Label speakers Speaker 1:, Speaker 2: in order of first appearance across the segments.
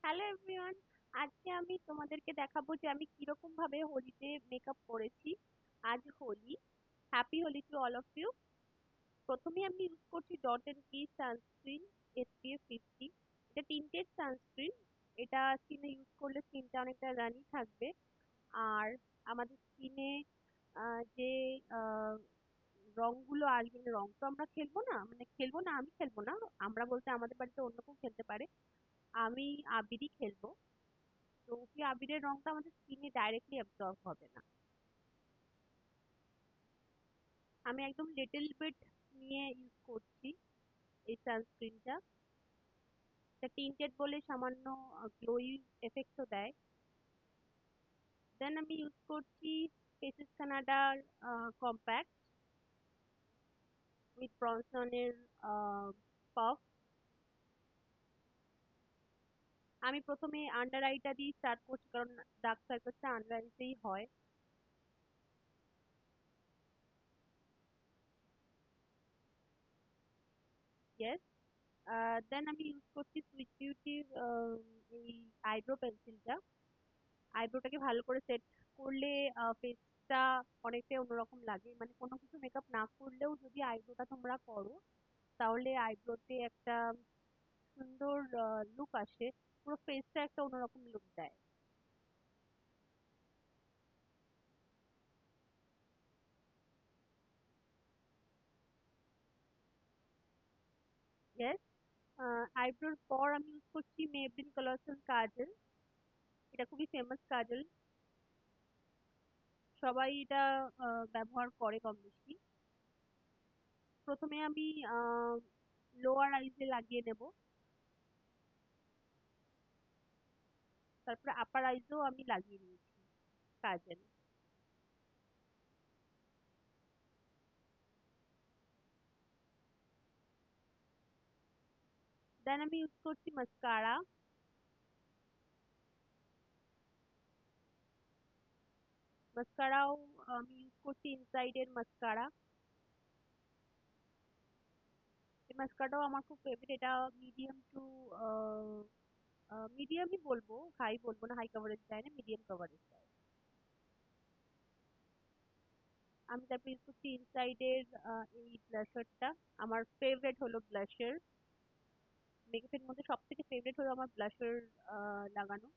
Speaker 1: Hello everyone, আজকে আমি তোমাদেরকে দেখাবো যে আমি কিরকম ভাবে হোলিতে মেকআপ করেছি। আজ Holi, happy Holi to all of you. প্রথমে আমি ইউজ করছি dot and key sunscreen SPF 50। এটা টিন্টেড সানস্ক্রিন। এটা স্কিনে ইউজ করলে স্কিনটা অনেকটা রানি থাকবে। আর আমাদের স্কিনে যে আহ, রংগুলো আসবে, মানে রং তো আমরা খেলবো না, আমি খেলবো না। আমরা বলতে আমাদের বাড়িতে অন্য কেউ খেলতে পারে। আমি আবিরই খেলবো। তো কি আবিরের রংটা আমাদের স্কিনে ডাইরেক্টলি অ্যাবজর্ব হবে না। আমি একদম লিটল বিট নিয়ে ইউজ করছি এই সানস্ক্রিনটা। এটা টিন্টেড বলে সামান্য গ্লোই এফেক্টও দেয়। দেন আমি ইউজ করছি ফেসেস কানাডার কম্প্যাক্ট উইথ ব্রনসনের পাফ। আমি প্রথমে আন্ডার আইটা দিয়ে স্টার্ট করছি, কারণ ডার্ক সার্কেলটা আন্ডার আইতেই হয়। ইয়েস। দেন আমি ইউজ করছি সুইট বিউটির এই আইব্রো পেন্সিলটা। আইব্রোটাকে ভালো করে সেট করলে ফেসটা অনেকটাই অন্যরকম লাগে। মানে কোনো কিছু মেকআপ না করলেও যদি আইব্রোটা তোমরা করো, তাহলে আইব্রোতে একটা সুন্দর লুক আসে। পুরো ফেসটা একটা অন্যরকম লুক দেয়। ইয়েস। আইব্রোর পর আমি ইউজ করছি মেবলিন কালারসেল কাজল। এটা খুবই ফেমাস কাজল, সবাই এটা ব্যবহার করে কম বেশি। প্রথমে আমি লোয়ার আইজে লাগিয়ে নেব, তারপরে আপার আইজেও আমি লাগিয়ে নিয়েছি কাজল। দেন আমি ইউজ করছি মাস্কারা। মাস্কারাও আমি ইউজ করছি ইনসাইড এর মাস্কারা। এই মাস্কারাটাও আমার খুব ফেভারিট। এটা মিডিয়াম টু মিডিয়ামই বলবো, হাই বলবো না, হাই কভারেজ দেয় না, মিডিয়াম কভারেজ দেয়। আমি তারপর ইউজ করছি ইনসাইড এর এই ব্লাশারটা। আমার ফেভারিট হলো ব্লাশার। মেকআপের মধ্যে সব থেকে ফেভারিট হলো আমার ব্লাশার লাগানো।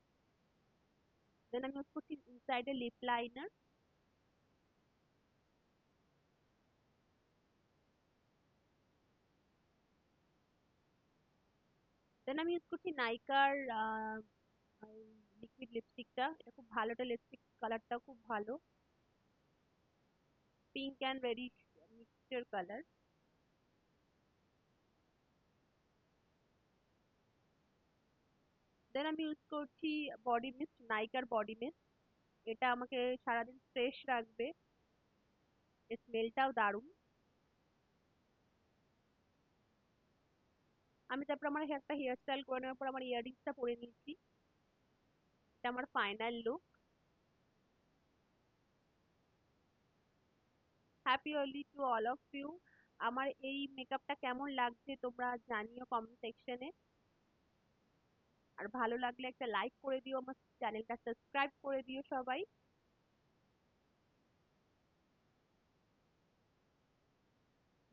Speaker 1: দেন আমি ইউজ করছি ইনসাইড এর লিপ লাইনার। দেন আমি ইউজ করছি নাইকার লিকুইড লিপস্টিকটা। এটা খুব ভালো, একটা লিপস্টিক, কালারটা খুব ভালো, pink and reddish mixture colour. Then আমি ইউজ করছি বডি মিস্ট, নাইকার বডি মিস্ট। এটা আমাকে সারাদিন ফ্রেশ রাখবে, এর স্মেলটাও দারুণ। আমি তারপর আমার একটা হেয়ার স্টাইল করে নেওয়ার পর আমার ইয়াররিংসটা পরে নিয়েছি। এটা আমার final look. Happy Holi to all of you. আমার এই মেকআপটা কেমন লাগছে তোমরা জানিও কমেন্ট সেকশনে। আর ভালো লাগলে একটা লাইক করে দিও, আমার চ্যানেলটা সাবস্ক্রাইব করে দিও সবাই।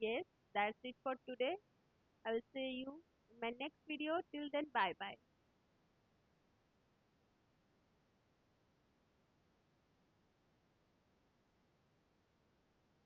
Speaker 1: Yes, that's it for today. I will see you in my next video. Till then, bye bye.